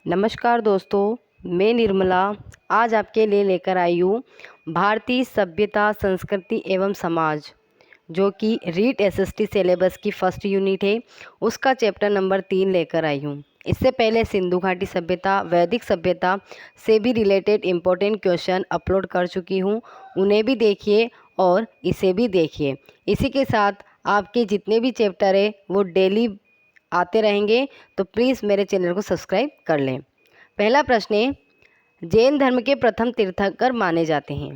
नमस्कार दोस्तों, मैं निर्मला आज आपके लिए लेकर आई हूँ भारतीय सभ्यता संस्कृति एवं समाज जो कि रीट एसएसटी सिलेबस की फर्स्ट यूनिट है। उसका चैप्टर नंबर 3 लेकर आई हूँ। इससे पहले सिंधु घाटी सभ्यता, वैदिक सभ्यता से भी रिलेटेड इम्पोर्टेंट क्वेश्चन अपलोड कर चुकी हूँ, उन्हें भी देखिए और इसे भी देखिए। इसी के साथ आपके जितने भी चैप्टर है वो डेली आते रहेंगे, तो प्लीज़ मेरे चैनल को सब्सक्राइब कर लें। पहला प्रश्न है, जैन धर्म के प्रथम तीर्थंकर माने जाते हैं।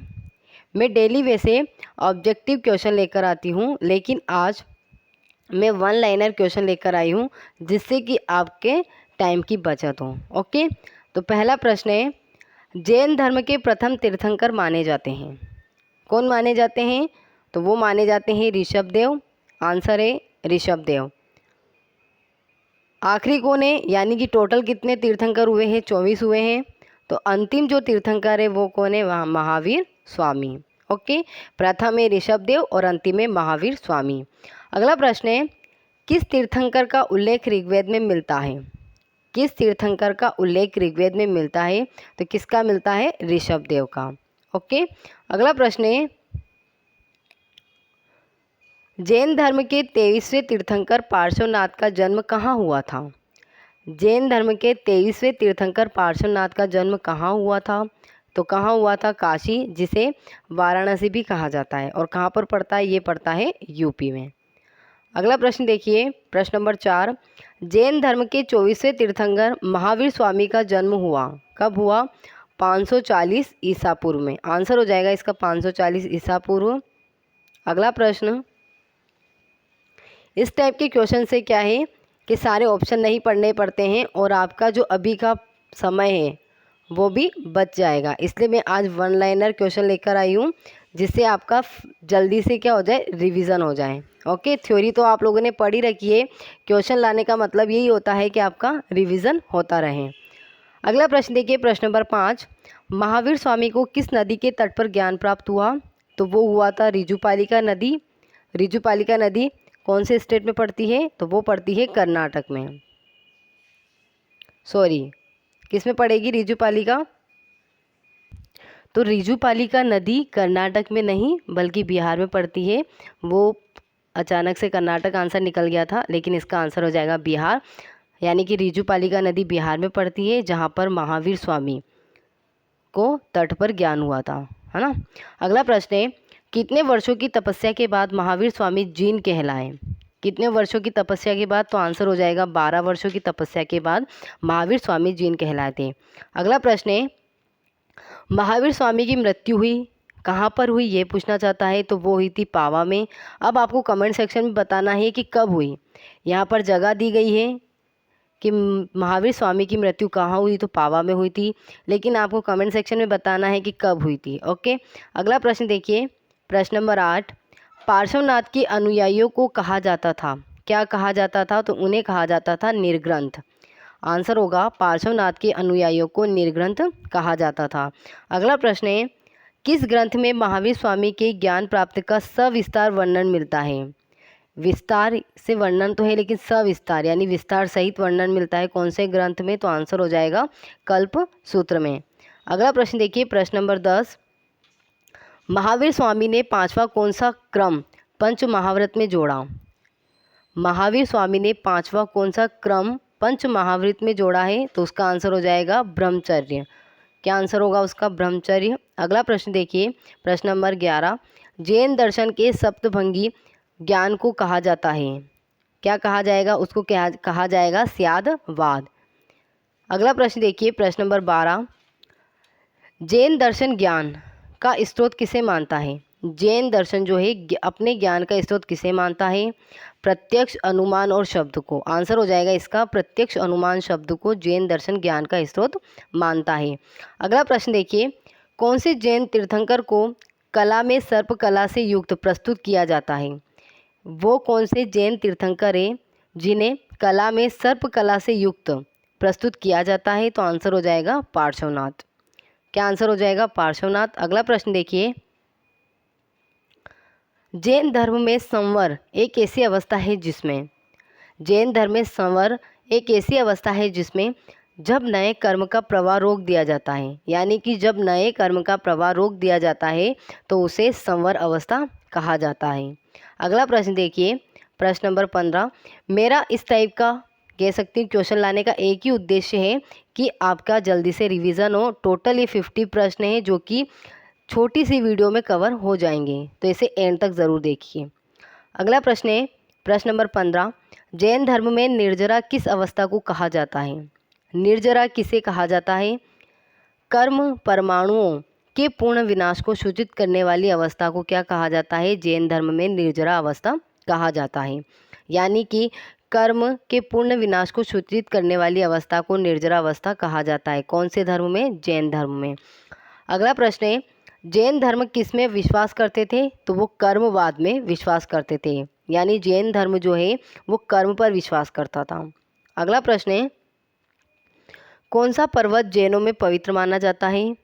मैं डेली वैसे ऑब्जेक्टिव क्वेश्चन लेकर आती हूँ, लेकिन आज मैं वन लाइनर क्वेश्चन लेकर आई हूँ जिससे कि आपके टाइम की बचत हो। ओके, तो पहला प्रश्न है, जैन धर्म के प्रथम तीर्थंकर माने जाते हैं। कौन माने जाते हैं? तो वो माने जाते हैं ऋषभदेव। आंसर है ऋषभदेव। आखिरी कौन है, यानी कि टोटल कितने तीर्थंकर हुए हैं? 24 हुए हैं। तो अंतिम जो तीर्थंकर है वो कौन है? वह महावीर स्वामी। ओके, प्रथम है ऋषभदेव और अंतिम है महावीर स्वामी। अगला प्रश्न है, किस तीर्थंकर का उल्लेख ऋग्वेद में मिलता है? किस तीर्थंकर का उल्लेख ऋग्वेद में मिलता है? तो किसका मिलता है? ऋषभदेव का। ओके, अगला प्रश्न है, जैन धर्म के 23वें तीर्थंकर पार्श्वनाथ का जन्म कहाँ हुआ था? जैन धर्म के 23वें तीर्थंकर पार्श्वनाथ का जन्म कहाँ हुआ था? तो कहाँ हुआ था? काशी, जिसे वाराणसी भी कहा जाता है। और कहाँ पर पड़ता है? ये पड़ता है यूपी में। अगला प्रश्न देखिए, प्रश्न नंबर 4, जैन धर्म के 24वें तीर्थंकर महावीर स्वामी का जन्म हुआ कब हुआ? 540 ईसा पूर्व में। आंसर हो जाएगा इसका 540 ईसा पूर्व। अगला प्रश्न, इस टाइप के क्वेश्चन से क्या है कि सारे ऑप्शन नहीं पढ़ने पड़ते हैं और आपका जो अभी का समय है वो भी बच जाएगा। इसलिए मैं आज वन लाइनर क्वेश्चन लेकर आई हूँ जिससे आपका जल्दी से क्या हो जाए, रिवीजन हो जाए। ओके, थ्योरी तो आप लोगों ने पढ़ी रखी है, क्वेश्चन लाने का मतलब यही होता है कि आपका रिवीजन होता रहे। अगला प्रश्न देखिए, प्रश्न नंबर 5, महावीर स्वामी को किस नदी के तट पर ज्ञान प्राप्त हुआ? तो वो हुआ था रिजुपालिका नदी। रिजुपालिका नदी कौन से स्टेट में पड़ती है? तो वो पड़ती है कर्नाटक में। सॉरी, किस में पड़ेगी रिजुपालिका? तो रिजुपालिका नदी कर्नाटक में नहीं बल्कि बिहार में पड़ती है। वो अचानक से कर्नाटक आंसर निकल गया था, लेकिन इसका आंसर हो जाएगा बिहार, यानी कि रिजुपालिका नदी बिहार में पड़ती है जहाँ पर महावीर स्वामी को तट पर ज्ञान हुआ था, है ना। अगला प्रश्न है, कितने वर्षों की तपस्या के बाद महावीर स्वामी जीन कहलाए? कितने वर्षों की तपस्या के बाद? तो आंसर हो जाएगा 12 वर्षों की तपस्या के बाद महावीर स्वामी जीन कहलाए थे। अगला प्रश्न है, महावीर स्वामी की मृत्यु हुई कहाँ पर हुई, ये पूछना चाहता है। तो वो हुई थी पावा में। अब आपको कमेंट सेक्शन में बताना है कि कब हुई। यहाँ पर जगह दी गई है कि महावीर स्वामी की मृत्यु कहाँ हुई, तो पावा में हुई थी, लेकिन आपको कमेंट सेक्शन में बताना है कि कब हुई थी। ओके, अगला प्रश्न देखिए, प्रश्न नंबर 8, पार्श्वनाथ के अनुयायियों को कहा जाता था, क्या कहा जाता था? तो उन्हें कहा जाता था निर्ग्रंथ। आंसर होगा पार्श्वनाथ के अनुयायियों को निर्ग्रंथ कहा जाता था। अगला प्रश्न है, किस ग्रंथ में महावीर स्वामी के ज्ञान प्राप्त का सविस्तार वर्णन मिलता है? विस्तार से वर्णन तो है, लेकिन सविस्तार यानी विस्तार सहित वर्णन मिलता है कौन से ग्रंथ में? तो आंसर हो जाएगा कल्प सूत्र में। अगला प्रश्न देखिए, प्रश्न नंबर 10, महावीर स्वामी ने 5वां कौन सा क्रम पंच महाव्रत में जोड़ा? महावीर स्वामी ने 5वां कौन सा क्रम पंच महाव्रत में जोड़ा है? तो उसका आंसर हो जाएगा ब्रह्मचर्य। क्या आंसर होगा उसका? ब्रह्मचर्य। अगला प्रश्न देखिए, प्रश्न नंबर 11, जैन दर्शन के सप्तभंगी ज्ञान को कहा जाता है, क्या कहा जाएगा उसको? क्या कहा जाएगा? स्यादवाद। अगला प्रश्न देखिए, प्रश्न नंबर 12, जैन दर्शन ज्ञान का स्रोत किसे मानता है? जैन दर्शन जो है अपने ज्ञान का स्रोत किसे मानता है? प्रत्यक्ष, अनुमान और शब्द को। आंसर हो जाएगा इसका प्रत्यक्ष, अनुमान, शब्द को जैन दर्शन ज्ञान का स्रोत मानता है। अगला प्रश्न देखिए, कौन से जैन तीर्थंकर को कला में सर्प कला से युक्त प्रस्तुत किया जाता है? वो कौन से जैन तीर्थंकर हैं जिन्हें कला में सर्प कला से युक्त प्रस्तुत किया जाता है? तो आंसर हो जाएगा पार्श्वनाथ। क्या आंसर हो जाएगा? पार्श्वनाथ। अगला प्रश्न देखिए, जैन धर्म में संवर एक ऐसी अवस्था है जिसमें, जैन धर्म में संवर एक ऐसी अवस्था है जिसमें जब नए कर्म का प्रवाह रोक दिया जाता है, यानी कि जब नए कर्म का प्रवाह रोक दिया जाता है तो उसे संवर अवस्था कहा जाता है। अगला प्रश्न देखिए, प्रश्न नंबर 15। मेरा इस टाइप का कह सकती हूँ क्वेश्चन लाने का एक ही उद्देश्य है कि आपका जल्दी से रिवीजन हो। टोटल ये 50 प्रश्न हैं जो कि छोटी सी वीडियो में कवर हो जाएंगे, तो इसे एंड तक ज़रूर देखिए। अगला प्रश्न है प्रश्न नंबर 15। जैन धर्म में निर्जरा किस अवस्था को कहा जाता है? निर्जरा किसे कहा जाता है? कर्म परमाणुओं के पूर्ण विनाश को सूचित करने वाली अवस्था को क्या कहा जाता है? जैन धर्म में निर्जरा अवस्था कहा जाता है। यानी कि कर्म के पूर्ण विनाश को सूचित करने वाली अवस्था को निर्जरा अवस्था कहा जाता है। कौन से धर्म में? जैन धर्म में। अगला प्रश्न है, जैन धर्म किस में विश्वास करते थे? तो वो कर्मवाद में विश्वास करते थे, यानी जैन धर्म जो है वो कर्म पर विश्वास करता था। अगला प्रश्न है, कौन सा पर्वत जैनों में पवित्र माना जाता है?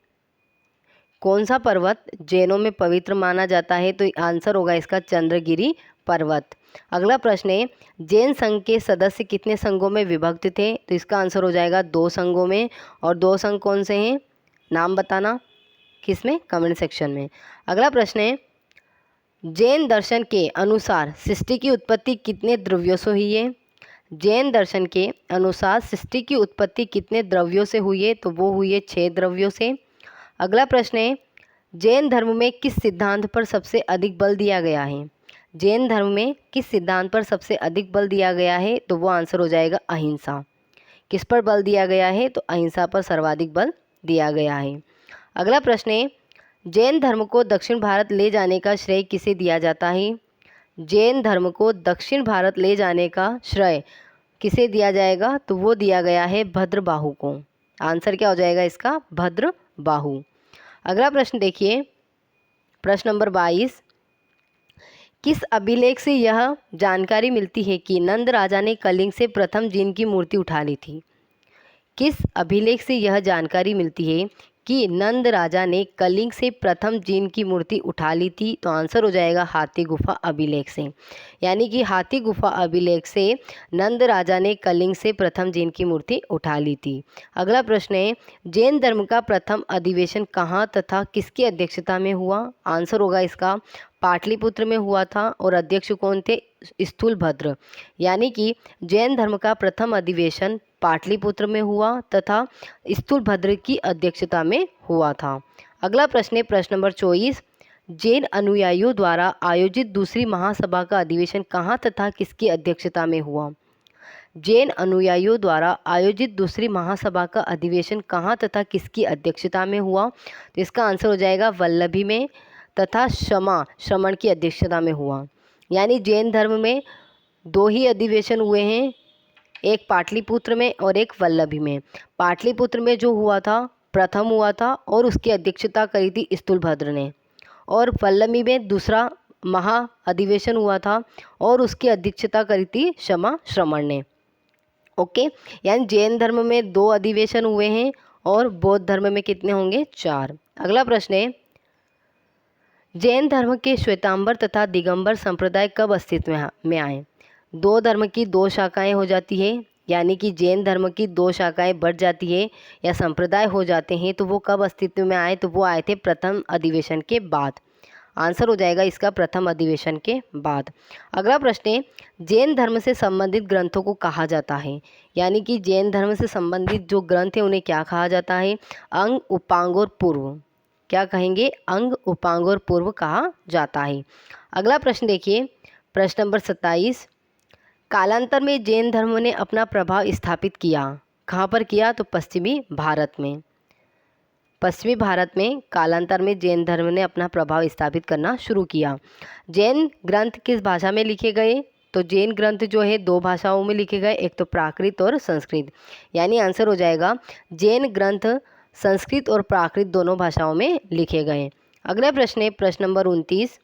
कौन सा पर्वत जैनों में पवित्र माना जाता है? तो आंसर होगा इसका चंद्रगिरी पर्वत। अगला प्रश्न है, जैन संघ के सदस्य कितने संघों में विभक्त थे? तो इसका आंसर हो जाएगा 2 संघों में। और 2 संघ कौन से हैं? नाम बताना किसमें? कमेंट सेक्शन में। अगला प्रश्न है, जैन दर्शन के अनुसार सृष्टि की उत्पत्ति कितने द्रव्यों से हुई है? जैन दर्शन के अनुसार सृष्टि की उत्पत्ति कितने द्रव्यों से हुई है? तो वो हुई है 6 द्रव्यों से। अगला प्रश्न है, जैन धर्म में किस सिद्धांत पर सबसे अधिक बल दिया गया है? जैन धर्म में किस सिद्धांत पर सबसे अधिक बल दिया गया है? तो वो आंसर हो जाएगा अहिंसा। किस पर बल दिया गया है? तो अहिंसा पर सर्वाधिक बल दिया गया है। अगला प्रश्न है, जैन धर्म को दक्षिण भारत ले जाने का श्रेय किसे दिया जाता है? जैन धर्म को दक्षिण भारत ले जाने का श्रेय किसे दिया जाएगा? तो वो दिया गया है भद्रबाहु को। आंसर क्या हो जाएगा इसका? भद्रबाहु। अगला प्रश्न देखिए, प्रश्न नंबर 22। किस अभिलेख से यह जानकारी मिलती है कि नंद राजा ने कलिंग से प्रथम जिन की मूर्ति उठा ली थी? किस अभिलेख से यह जानकारी मिलती है कि नंद राजा ने कलिंग से प्रथम जिन की मूर्ति उठा ली थी? तो आंसर हो जाएगा हाथी गुफा अभिलेख से। यानी कि हाथी गुफा अभिलेख से नंद राजा ने कलिंग से प्रथम जिन की मूर्ति उठा ली थी। अगला प्रश्न है, जैन धर्म का प्रथम अधिवेशन कहाँ तथा किसकी अध्यक्षता में हुआ? आंसर होगा इसका पाटलिपुत्र में हुआ था। और अध्यक्ष कौन थे? स्थूलभद्र। यानी कि जैन धर्म का प्रथम अधिवेशन पाटलिपुत्र में हुआ तथा स्थूलभद्र की अध्यक्षता में हुआ था। अगला प्रश्न है प्रश्न नंबर 24। जैन अनुयायियों द्वारा आयोजित दूसरी महासभा का अधिवेशन कहाँ तथा किसकी अध्यक्षता में हुआ? जैन अनुयायियों द्वारा आयोजित दूसरी महासभा का अधिवेशन कहाँ तथा किसकी अध्यक्षता में हुआ? तो इसका आंसर हो जाएगा वल्लभी में तथा श्रमण की अध्यक्षता में हुआ। यानी जैन धर्म में 2 ही अधिवेशन हुए हैं, एक पाटलिपुत्र में और एक वल्लभी में। पाटलिपुत्र में जो हुआ था प्रथम हुआ था और उसकी अध्यक्षता करी थी स्थूलभद्र ने, और वल्लभी में दूसरा महा अधिवेशन हुआ था और उसकी अध्यक्षता करी थी श्रमण ने। ओके, यानी जैन धर्म में 2 अधिवेशन हुए हैं और बौद्ध धर्म में कितने होंगे? 4। अगला प्रश्न है, जैन धर्म के श्वेतांबर तथा दिगंबर संप्रदाय कब अस्तित्व में आए? 2 धर्म की 2 शाखाएं हो जाती है, यानी कि जैन धर्म की 2 शाखाएं बढ़ जाती है या संप्रदाय हो जाते हैं, तो वो कब अस्तित्व में आए? तो वो आए थे प्रथम अधिवेशन के बाद। आंसर हो जाएगा इसका प्रथम अधिवेशन के बाद। अगला प्रश्न है, जैन धर्म से संबंधित ग्रंथों को कहा जाता है? यानी कि जैन धर्म से संबंधित जो ग्रंथ हैं उन्हें क्या कहा जाता है? अंग, उपांग और पूर्व। क्या कहेंगे? अंग, उपांग और पूर्व कहा जाता है। अगला प्रश्न देखिए, प्रश्न नंबर 27। कालांतर में जैन धर्म ने अपना प्रभाव स्थापित किया, कहाँ पर किया? तो पश्चिमी भारत में। पश्चिमी भारत में कालांतर में जैन धर्म ने अपना प्रभाव स्थापित करना शुरू किया। जैन ग्रंथ किस भाषा में लिखे गए? तो जैन ग्रंथ जो है 2 भाषाओं में लिखे गए, एक तो प्राकृत और संस्कृत। यानी आंसर हो जाएगा जैन ग्रंथ संस्कृत और प्राकृत दोनों भाषाओं में लिखे गए। अगला प्रश्न है प्रश्न नंबर 29।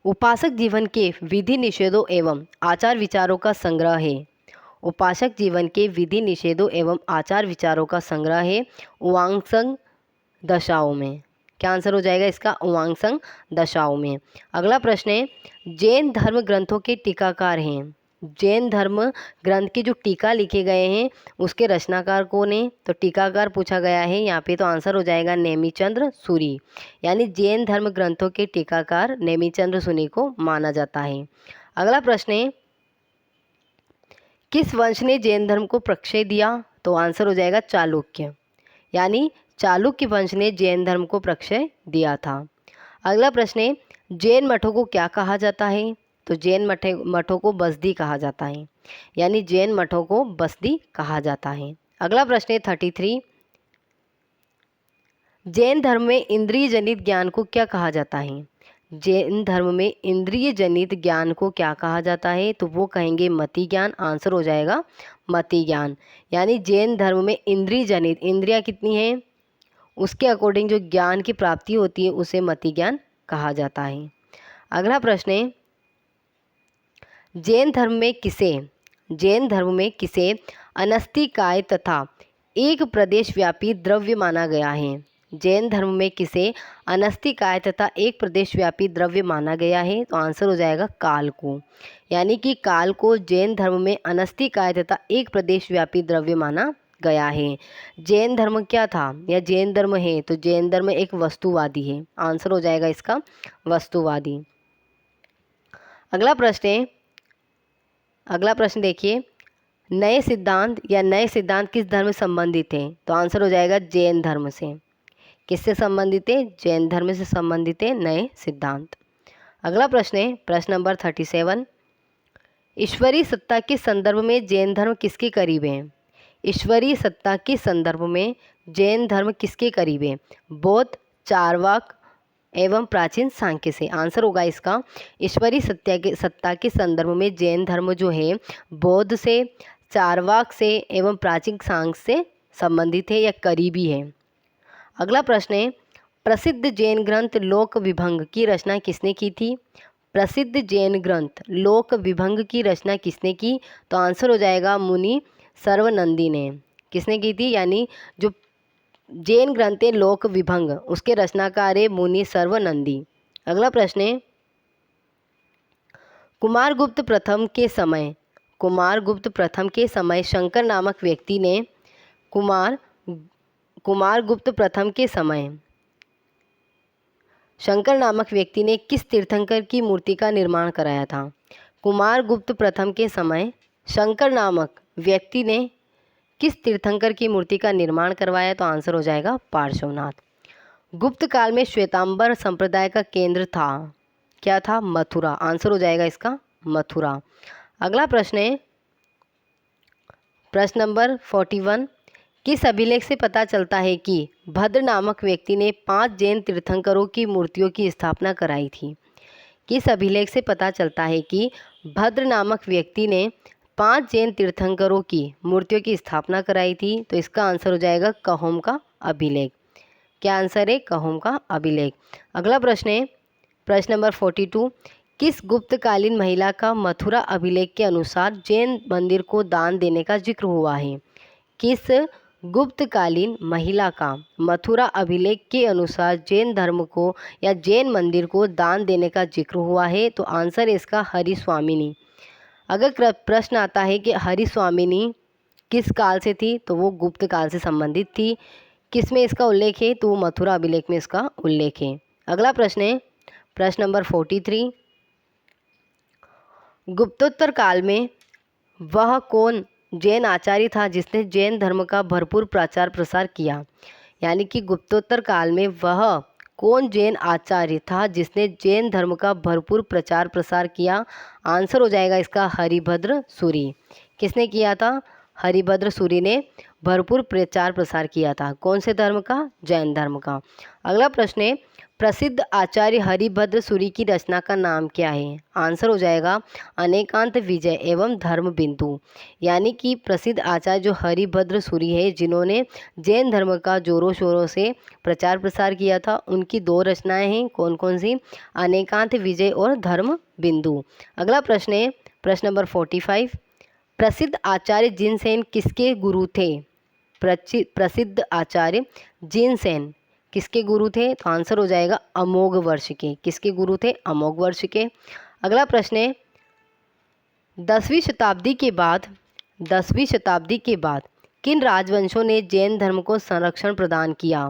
उपासक जीवन के विधि निषेधों एवं आचार विचारों का संग्रह है। उपासक जीवन के विधि निषेधों एवं आचार विचारों का संग्रह है उवांगसंग दशाओं में। क्या आंसर हो जाएगा इसका? उवांगसंग दशाओं में। अगला प्रश्न है, जैन धर्म ग्रंथों के टीकाकार हैं। जैन धर्म ग्रंथ की जो टीका लिखे गए हैं उसके रचनाकार कौन है? तो टीकाकार पूछा गया है यहाँ पे, तो आंसर हो जाएगा नेमिचंद्र सूरि। यानी जैन धर्म ग्रंथों के टीकाकार नेमिचंद्र सूरि को माना जाता है। अगला प्रश्न है, किस वंश ने जैन धर्म को प्रश्रय दिया? तो आंसर हो जाएगा चालुक्य। यानी चालुक्य वंश ने जैन धर्म को प्रश्रय दिया था। अगला प्रश्न है, जैन मठों को क्या कहा जाता है? तो जैन मठों को बसदी कहा जाता है। यानी जैन मठों को बसदी कहा जाता है। अगला प्रश्न है 33, जैन धर्म में इंद्रिय जनित ज्ञान को क्या कहा जाता है? जैन धर्म में इंद्रिय जनित ज्ञान को क्या कहा जाता है? तो वो कहेंगे मति ज्ञान। आंसर हो जाएगा मति ज्ञान। यानी जैन धर्म में इंद्रिय जनित, इंद्रियां कितनी हैं उसके अकॉर्डिंग जो ज्ञान की प्राप्ति होती है उसे मति ज्ञान कहा जाता है। अगला प्रश्न है, जैन धर्म में किसे अनस्तिकाय तथा एक प्रदेश व्यापी द्रव्य माना गया है? जैन धर्म में किसे अनस्तिकाय तथा एक प्रदेश व्यापी द्रव्य माना गया है? तो आंसर हो जाएगा काल को। यानी कि काल को जैन धर्म में अनस्तिकाय तथा एक प्रदेश व्यापी द्रव्य माना गया है। जैन धर्म क्या था या जैन धर्म है? तो जैन धर्म एक वस्तुवादी है। आंसर हो जाएगा इसका वस्तुवादी। अगला प्रश्न देखिए, नए सिद्धांत किस धर्म से संबंधित है? तो आंसर हो जाएगा जैन धर्म से। किससे संबंधित है? जैन धर्म से संबंधित है नए सिद्धांत। अगला प्रश्न है प्रश्न नंबर 37, ईश्वरीय सत्ता के संदर्भ में जैन धर्म किसके करीब है? ईश्वरीय सत्ता के संदर्भ में जैन धर्म किसके करीब है? बौद्ध, चारवाक एवं प्राचीन सांख्य से। आंसर होगा इसका ईश्वरीय सत्ता के संदर्भ में जैन धर्म जो है बौद्ध से, चारवाक से एवं प्राचीन सांख्य से संबंधित है या करीबी है। अगला प्रश्न है, प्रसिद्ध जैन ग्रंथ लोक विभंग की रचना किसने की थी? प्रसिद्ध जैन ग्रंथ लोक विभंग की रचना किसने की? तो आंसर हो जाएगा मुनि सर्वनंदी ने। किसने की थी? यानी जो जैन ग्रंथ है लोक विभंग उसके रचनाकार है मुनि सर्वनंदी। अगला प्रश्न है, कुमारगुप्त प्रथम के समय शंकर नामक व्यक्ति ने कुमारगुप्त प्रथम के समय शंकर नामक व्यक्ति ने किस तीर्थंकर की मूर्ति का निर्माण कराया था? कुमारगुप्त प्रथम के समय शंकर नामक व्यक्ति ने किस तीर्थंकर की मूर्ति का निर्माण करवाया? तो आंसर हो जाएगा पार्श्वनाथ। गुप्त काल में श्वेतांबर संप्रदाय का केंद्र था, क्या था? मथुरा। आंसर हो जाएगा इसका मथुरा। अगला प्रश्न है प्रश्न नंबर 41, किस अभिलेख से पता चलता है कि भद्र नामक व्यक्ति ने 5 जैन तीर्थंकरों की मूर्तियों की स्थापना कराई थी? किस अभिलेख से पता चलता है कि भद्र नामक व्यक्ति ने 5 जैन तीर्थंकरों की मूर्तियों की स्थापना कराई थी? तो इसका आंसर हो जाएगा कहोम का अभिलेख। क्या आंसर है? कहोम का अभिलेख। अगला प्रश्न है प्रश्न नंबर 42, किस गुप्तकालीन महिला का मथुरा अभिलेख के अनुसार जैन मंदिर को दान देने का जिक्र हुआ है? किस गुप्तकालीन महिला का मथुरा अभिलेख के अनुसार जैन धर्म को या जैन मंदिर को दान देने का जिक्र हुआ है? तो आंसर है इसका हरिस्वामिनी। अगर प्रश्न आता है कि हरिस्वामिनी किस काल से थी, तो वो गुप्त काल से संबंधित थी। किस में इसका उल्लेख है? तो वो मथुरा अभिलेख में इसका उल्लेख है। अगला प्रश्न है प्रश्न नंबर 43, गुप्तोत्तर काल में वह कौन जैन आचार्य था जिसने जैन धर्म का भरपूर प्रचार प्रसार किया? यानी कि गुप्तोत्तर काल में वह कौन जैन आचार्य था जिसने जैन धर्म का भरपूर प्रचार प्रसार किया? आंसर हो जाएगा इसका हरिभद्र सूरि। किसने किया था? हरिभद्र सूरि ने भरपूर प्रचार प्रसार किया था। कौन से धर्म का? जैन धर्म का। अगला प्रश्न है, प्रसिद्ध आचार्य हरिभद्र सूरि की रचना का नाम क्या है? आंसर हो जाएगा अनेकांत विजय एवं धर्म बिंदु। यानी कि प्रसिद्ध आचार्य जो हरिभद्र सूरि है जिन्होंने जैन धर्म का जोरों शोरों से प्रचार प्रसार किया था, उनकी 2 रचनाएं हैं। कौन कौन सी? अनेकांत विजय और धर्म बिंदु। अगला प्रश्न है प्रश्न नंबर 45, प्रसिद्ध आचार्य जिनसेन किसके गुरु थे? प्रसिद्ध आचार्य जिनसेन किसके गुरु थे? तो आंसर हो जाएगा अमोघ वर्ष के। किसके गुरु थे? अमोघ वर्ष के। अगला प्रश्न है, 10वीं शताब्दी के बाद किन राजवंशों ने जैन धर्म को संरक्षण प्रदान किया?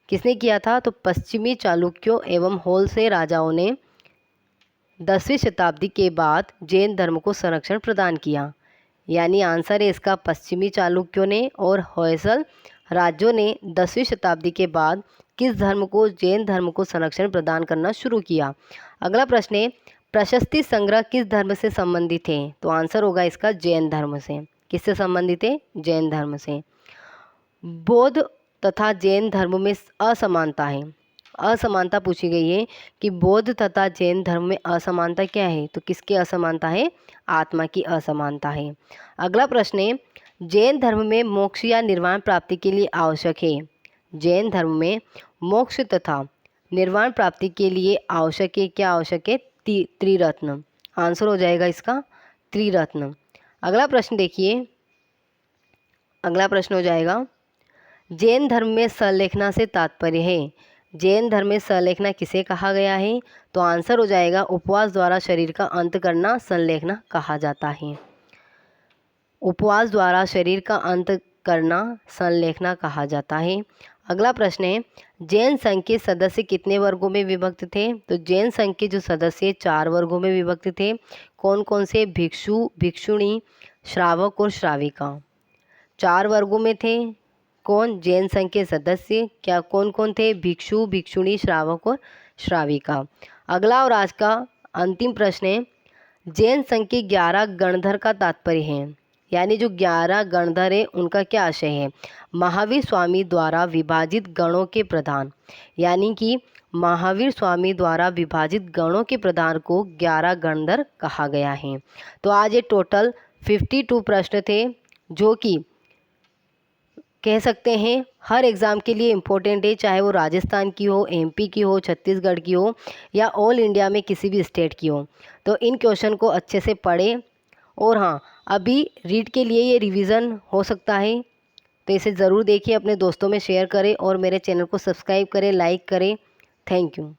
किसने किया था? तो पश्चिमी चालुक्यों एवं होल से राजाओं ने 10वीं शताब्दी के बाद जैन धर्म को संरक्षण प्रदान किया। यानी आंसर है इसका पश्चिमी चालुक्यों ने और होयसल राज्यों ने 10वीं शताब्दी के बाद किस धर्म को, जैन धर्म को संरक्षण प्रदान करना शुरू किया। अगला प्रश्न है, प्रशस्ति संग्रह किस धर्म से संबंधित है? तो आंसर होगा इसका जैन धर्म से। किससे संबंधित है? जैन धर्म से। बौद्ध तथा जैन धर्म में असमानता है। असमानता पूछी गई है कि बौद्ध तथा जैन धर्म में असमानता क्या है? तो किसकी असमानता है? आत्मा की असमानता है। अगला प्रश्न है, जैन धर्म में मोक्ष या निर्वाण प्राप्ति के लिए आवश्यक है। जैन धर्म में मोक्ष तथा निर्वाण प्राप्ति के लिए आवश्यक है, क्या आवश्यक है? त्रिरत्न। आंसर हो जाएगा इसका त्रिरत्न। अगला प्रश्न देखिए, अगला प्रश्न हो जाएगा, जैन धर्म में संलेखना से तात्पर्य है। जैन धर्म में संलेखना किसे कहा गया है? तो आंसर हो जाएगा उपवास द्वारा शरीर का अंत करना संलेखना कहा जाता है। उपवास द्वारा शरीर का अंत करना संलेखना कहा जाता है। अगला प्रश्न है, जैन संघ के सदस्य कितने वर्गों में विभक्त थे? तो जैन संघ के जो सदस्य 4 वर्गों में विभक्त थे। कौन कौन से? भिक्षु, भिक्षुणी, श्रावक और श्राविका। 4 वर्गों में थे। कौन? जैन संघ के सदस्य। क्या कौन कौन थे? भिक्षु, भिक्षुणी, श्रावक और श्राविका। अगला और आज का अंतिम प्रश्न है, जैन संघ के 11 गणधर का तात्पर्य है। यानी जो 11 गणधर है उनका क्या आशय है? महावीर स्वामी द्वारा विभाजित गणों के प्रधान। यानी कि महावीर स्वामी द्वारा विभाजित गणों के प्रधान को 11 गणधर कहा गया है। तो आज ये टोटल 52 प्रश्न थे जो कि कह सकते हैं हर एग्ज़ाम के लिए इम्पोर्टेंट है, चाहे वो राजस्थान की हो, एमपी की हो, छत्तीसगढ़ की हो या ऑल इंडिया में किसी भी स्टेट की हो। तो इन क्वेश्चन को अच्छे से पढ़ें। और हाँ, अभी रीड के लिए ये रिवीजन हो सकता है, तो इसे ज़रूर देखिए, अपने दोस्तों में शेयर करें और मेरे चैनल को सब्सक्राइब करें, लाइक करें। Thank you.